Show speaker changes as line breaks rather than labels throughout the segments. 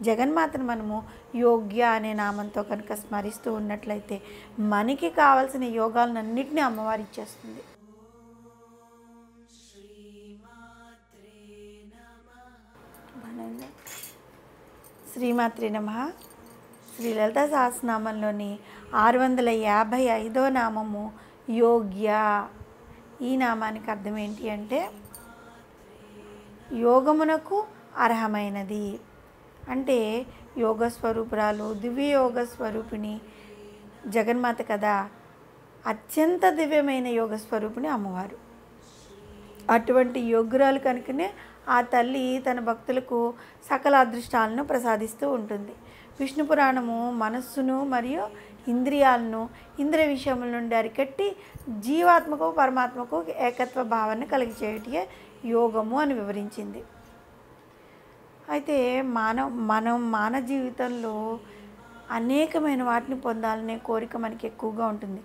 జగన్మాతను మనము యోగ్య అనే నామంతో కనుక స్మరిస్తూ ఉన్నట్లయితే మనకి కావాల్సిన యోగాలన్నింటినీ అమ్మవారు ఇచ్చేస్తుంది. శ్రీమాత్రే నమః. శ్రీ లలితా సహస్రనామంలోని 655వ నామము యోగ్య. ఈ నామానికి అర్థం ఏంటి అంటే యోగమునకు అర్హమైనది. అంటే యోగ స్వరూపురాలు, దివ్య యోగ స్వరూపిణి జగన్మాత కదా. అత్యంత దివ్యమైన యోగ స్వరూపిణి అమ్మవారు. అటువంటి యోగ్యురాలు కనుకనే ఆ తల్లి తన భక్తులకు సకల అదృష్టాలను ప్రసాదిస్తూ ఉంటుంది. విష్ణు పురాణము మనస్సును మరియు ఇంద్రియాలను ఇంద్రియ విషయముల నుండి అరికట్టి జీవాత్మకు పరమాత్మకు ఏకత్వ భావాన్ని కలిగజేయటే యోగము అని వివరించింది. అయితే మానవ జీవితంలో అనేకమైన వాటిని పొందాలనే కోరిక మనకి ఎక్కువగా ఉంటుంది.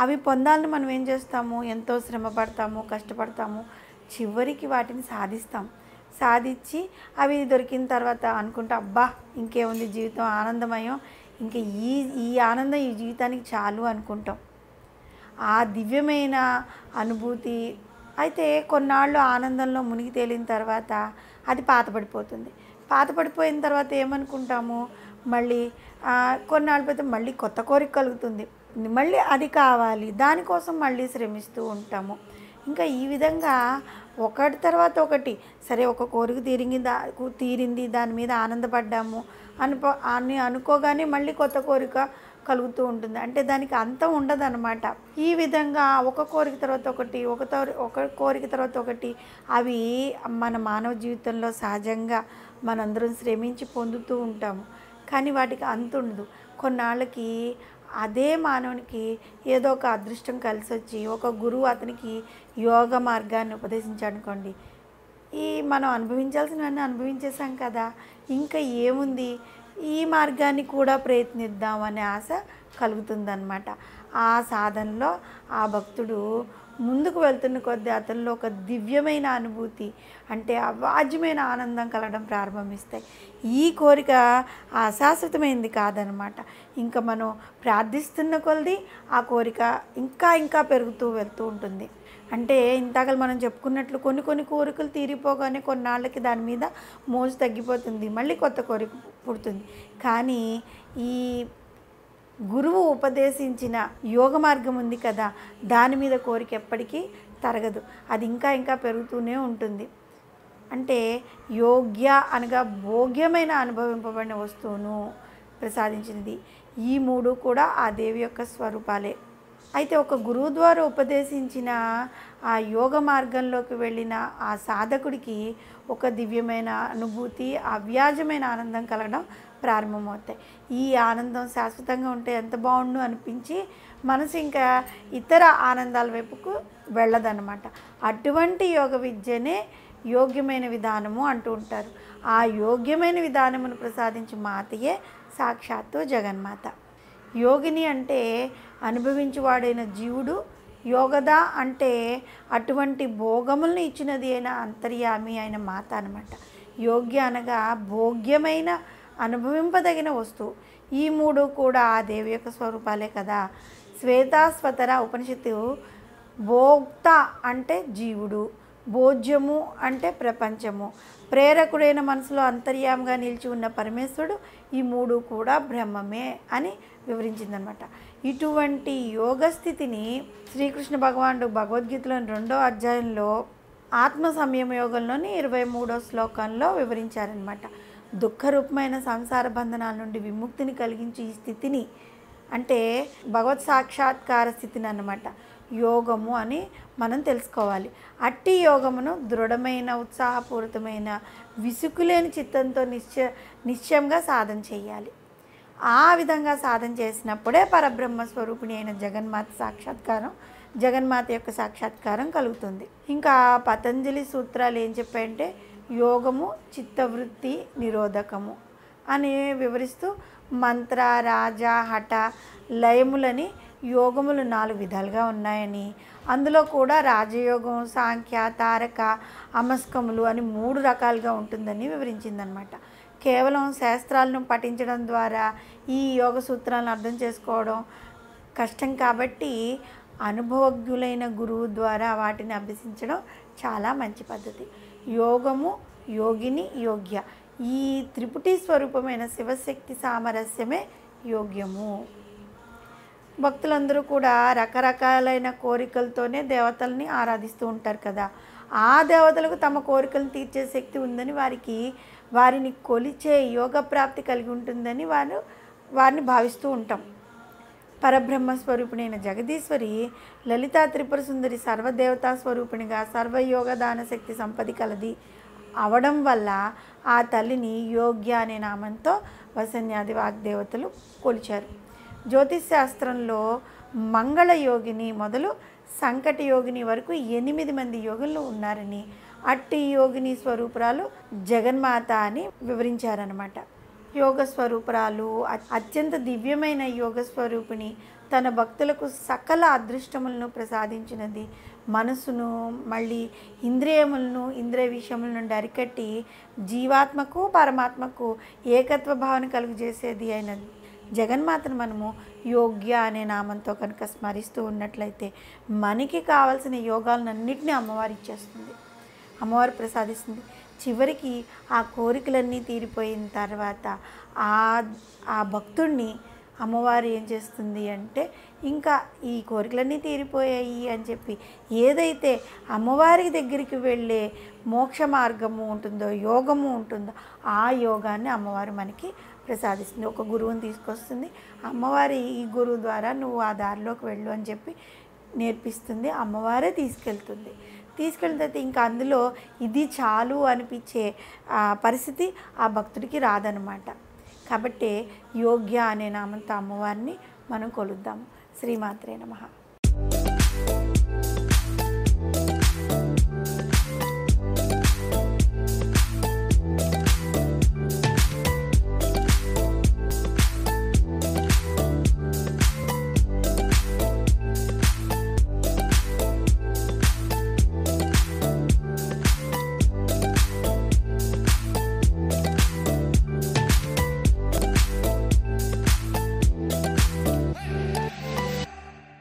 అవి పొందాలని మనం ఏం చేస్తాము, ఎంతో శ్రమ పడతాము, కష్టపడతాము, చివరికి వాటిని సాధించి అవి దొరికిన తర్వాత అనుకుంటా అబ్బా ఇంకేముంది, జీవితం ఆనందమయం, ఇంకా ఈ ఆనందం ఈ జీవితానికి చాలు అనుకుంటాం. ఆ దివ్యమైన అనుభూతి అయితే కొన్నాళ్ళు ఆనందంలో మునిగి తేలిన తర్వాత అది పాతపడిపోయిన తర్వాత ఏమనుకుంటాము, మళ్ళీ కొన్నాళ్ళు పోతే మళ్ళీ కొత్త కోరిక కలుగుతుంది, మళ్ళీ అది కావాలి, దానికోసం మళ్ళీ శ్రమిస్తూ ఉంటాము. ఇంకా ఈ విధంగా ఒకటి తర్వాత ఒకటి, సరే ఒక కోరిక తీరింది, దాని మీద ఆనందపడ్డాము అని అనుకోగానే మళ్ళీ కొత్త కోరిక కలుగుతూ ఉంటుంది. అంటే దానికి అంతం ఉండదన్నమాట. ఈ విధంగా ఒక కోరిక తర్వాత ఒకటి, ఒక కోరిక తర్వాత ఒకటి అవి మన మానవ జీవితంలో సహజంగా మనందరం శ్రమించి పొందుతూ ఉంటాము. కానీ వాటికి అంత ఉండదు. కొన్నాళ్ళకి అదే మానవునికి ఏదో ఒక అదృష్టం కలిసి వచ్చి ఒక గురువు అతనికి యోగ మార్గాన్ని ఉపదేశించాడనుకోండి, మనం అనుభవించాల్సినవన్నీ అనుభవించేసాం కదా, ఇంకా ఏముంది, ఈ మార్గాన్ని కూడా ప్రయత్నిద్దాం అనే ఆశ కలుగుతుందన్నమాట. ఆ సాధనలో ఆ భక్తుడు ముందుకు వెళ్తున్న కొద్దీ అతనిలో ఒక దివ్యమైన అనుభూతి, అంటే అవాజ్యమైన ఆనందం కలగడం ప్రారంభిస్తాయి. ఈ కోరిక అశాశ్వతమైనది కాదనమాట. ఇంకా మనం ప్రార్థిస్తున్న కొలది ఆ కోరిక ఇంకా పెరుగుతూ వెళ్తూ ఉంటుంది. అంటే ఇంతకలు మనం చెప్పుకున్నట్లు కొన్ని కోరికలు తీరిపోగానే కొన్నాళ్ళకి దాని మీద మోజు తగ్గిపోతుంది, మళ్ళీ కొత్త కోరిక పుడుతుంది. కానీ ఈ గురువు ఉపదేశించిన యోగ మార్గం ఉంది కదా, దాని మీద కోరిక ఎప్పటికీ తరగదు, అది ఇంకా పెరుగుతూనే ఉంటుంది. అంటే యోగ్య అనగా భోగ్యమైన అనుభవింపబడిన వస్తువును ప్రసాదించినది. ఈ మూడు కూడా ఆ దేవి యొక్క స్వరూపాలే. అయితే ఒక గురువు ద్వారా ఉపదేశించిన ఆ యోగ మార్గంలోకి వెళ్ళిన ఆ సాధకుడికి ఒక దివ్యమైన అనుభూతి, అవ్యాజమైన ఆనందం కలగడం ప్రారంభమవుతాయి. ఈ ఆనందం శాశ్వతంగా ఉంటే ఎంత బాగుండు అనిపించి మనసు ఇంకా ఇతర ఆనందాల వైపుకు వెళ్ళదన్నమాట. అటువంటి యోగ విద్యనే యోగ్యమైన విధానము అంటూ ఉంటారు. ఆ యోగ్యమైన విధానమును ప్రసాదించే మాతయే సాక్షాత్తు జగన్మాత. యోగిని అంటే అనుభవించువాడైన జీవుడు, యోగద అంటే అటువంటి భోగములను ఇచ్చినది అయిన అంతర్యామి అయిన మాత అన్నమాట. యోగ్య అనగా భోగ్యమైన అనుభవింపదగిన వస్తువు. ఈ మూడు కూడా ఆ దేవి యొక్క స్వరూపాలే కదా. శ్వేతాస్వతర ఉపనిషత్తు భోక్త అంటే జీవుడు, భోజ్యము అంటే ప్రపంచము, ప్రేరకుడైన మనసులో అంతర్యామిగా నిలిచి ఉన్న పరమేశ్వరుడు, ఈ మూడు కూడా బ్రహ్మమే అని వివరించిందనమాట. ఇటువంటి యోగస్థితిని శ్రీకృష్ణ భగవానుడు భగవద్గీతలోని 2వ అధ్యాయంలో ఆత్మ సంయమ యోగంలోని 23వ శ్లోకంలో వివరించారనమాట. దుఃఖరూపమైన సంసార బంధనాల నుండి విముక్తిని కలిగించి ఈ స్థితిని, అంటే భగవత్ సాక్షాత్కార స్థితిని అన్నమాట యోగము అని మనం తెలుసుకోవాలి. అట్టి యోగమును దృఢమైన, ఉత్సాహపూరితమైన, విసుగులేని చిత్తంతో నిశ్చయంగా సాధన చేయాలి. ఆ విధంగా సాధన చేసినప్పుడే పరబ్రహ్మ స్వరూపిణి అయిన జగన్మాత యొక్క సాక్షాత్కారం కలుగుతుంది. ఇంకా పతంజలి సూత్రాలు ఏం చెప్పాయంటే యోగము చిత్తవృత్తి నిరోధకము అని వివరిస్తూ మంత్ర, రాజ, హఠ, లయములని యోగములు 4 విధాలుగా ఉన్నాయని, అందులో కూడా రాజయోగం, సాంఖ్య, తారక, అమస్కములు అని 3 రకాలుగా ఉంటుందని వివరించిందనమాట. కేవలం శాస్త్రాలను పఠించడం ద్వారా ఈ యోగ సూత్రాలను అర్థం చేసుకోవడం కష్టం కాబట్టి అనుభవజ్ఞులైన గురువు ద్వారా వాటిని అభ్యసించడం చాలా మంచి పద్ధతి. యోగము, యోగిని, యోగ్య ఈ త్రిపుటి స్వరూపమైన శివశక్తి సామరస్యమే యోగ్యము. భక్తులందరూ కూడా రకరకాలైన కోరికలతోనే దేవతల్ని ఆరాధిస్తూ ఉంటారు కదా. ఆ దేవతలకు తమ కోరికలను తీర్చే శక్తి ఉందని వారిని కొలిచే యోగ ప్రాప్తి కలిగి ఉంటుందని వారిని భావిస్తూ ఉంటాం. పరబ్రహ్మ స్వరూపిణైన జగదీశ్వరి లలితా త్రిపుర సుందరి సర్వదేవతా స్వరూపిణిగా సర్వయోగదాన శక్తి సంపది కలది అవడం వల్ల ఆ తల్లిని యోగ్య అనే నామంతో వసన్యాది వాగ్దేవతలు కొలిచారు. జ్యోతిష్ శాస్త్రంలో మంగళ యోగిని మొదలు సంకట యోగిని వరకు 8 మంది యోగులు ఉన్నారని, అట్టి యోగిని స్వరూపురాలు జగన్మాత అని వివరించారనమాట. యోగ స్వరూపురాలు అత్యంత దివ్యమైన యోగ స్వరూపిణి, తన భక్తులకు సకల అదృష్టములను ప్రసాదించినది. మనసును మళ్ళీ ఇంద్రియములను, ఇంద్రియ విషయముల నుండి అరికట్టి జీవాత్మకు పరమాత్మకు ఏకత్వ భావన కలుగజేసేది అయిన జగన్మాతను మనము యోగ్య అనే నామంతో కనుక స్మరిస్తూ ఉన్నట్లయితే మనకి కావాల్సిన యోగాలన్నింటినీ అమ్మవారు ఇచ్చేస్తుంది, అమ్మవారు ప్రసాదిస్తుంది. చివరికి ఆ కోరికలన్నీ తీరిపోయిన తర్వాత ఆ భక్తుడిని అమ్మవారు ఏం చేస్తుంది అంటే, ఇంకా ఈ కోరికలన్నీ తీరిపోయాయి అని చెప్పి ఏదైతే అమ్మవారి దగ్గరికి వెళ్ళే మోక్ష మార్గము ఉంటుందో, యోగము ఉంటుందో ఆ యోగాన్ని అమ్మవారు మనకి ప్రసాదిస్తుంది. ఒక గురువుని తీసుకొస్తుంది, అమ్మవారి ఈ గురువు ద్వారా నువ్వు ఆ దారిలోకి వెళ్ళు అని చెప్పి నేర్పిస్తుంది. అమ్మవారే తీసుకెళ్తుంది. తీసుకెళ్ళిన తర్వాత ఇంకా అందులో ఇది చాలు అనిపించే పరిస్థితి ఆ భక్తుడికి రాదనమాట. కాబట్టి యోగ్య అనే నామంతో అమ్మవారిని మనం కొలుద్దాము. శ్రీమాత్రే నమః.